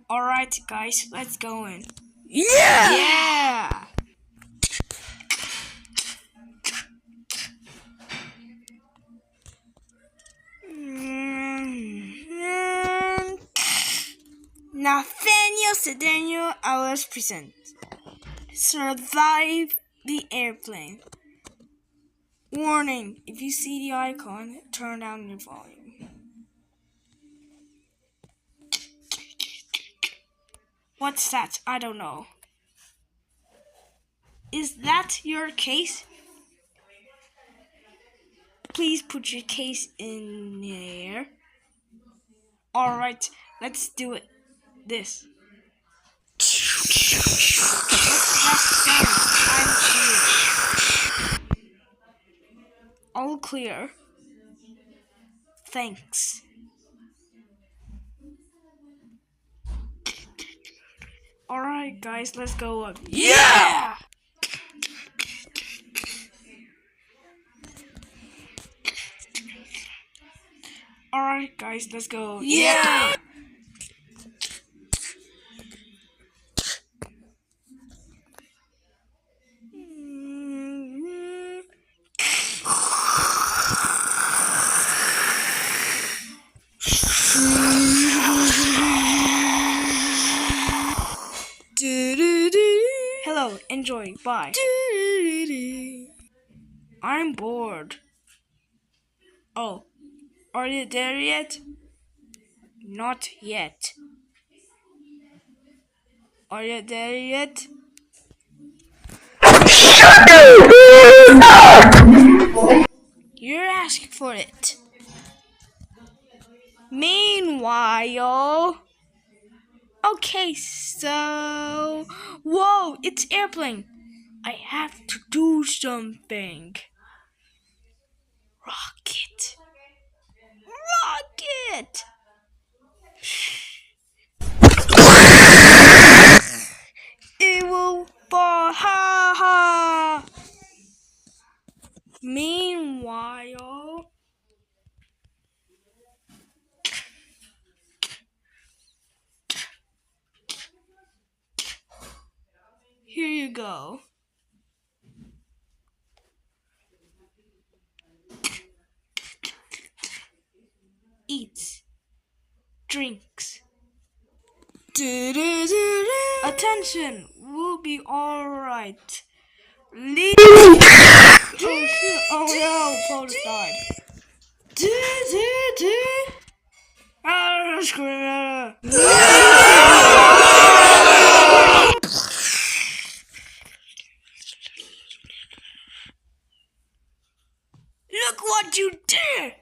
Alright, guys, let's go in. Yeah! Yeah! Nathaniel Cedeno-Alers present Survive the Airplane. Warning, if you see the icon, turn down your volume. What's that? I don't know. Is that your case? Please put your case in there. Alright, let's do it. This. What's that sound? I'm clear. All clear. Thanks. Alright, guys, let's go up. Yeah! Alright, guys, let's go. Yeah! Hello, enjoy, bye. I'm bored. Oh, are you there yet? Not yet. Are you there yet? You're asking for it. Meanwhile... Okay, so... Whoa, it's airplane. I have to do something. Rocket. Rocket! It will fall, ha ha! Meanwhile... Here you go. Eats. Drinks. Attention, we'll be alright. Leave. Oh shit, oh no, phone died. Look what you did!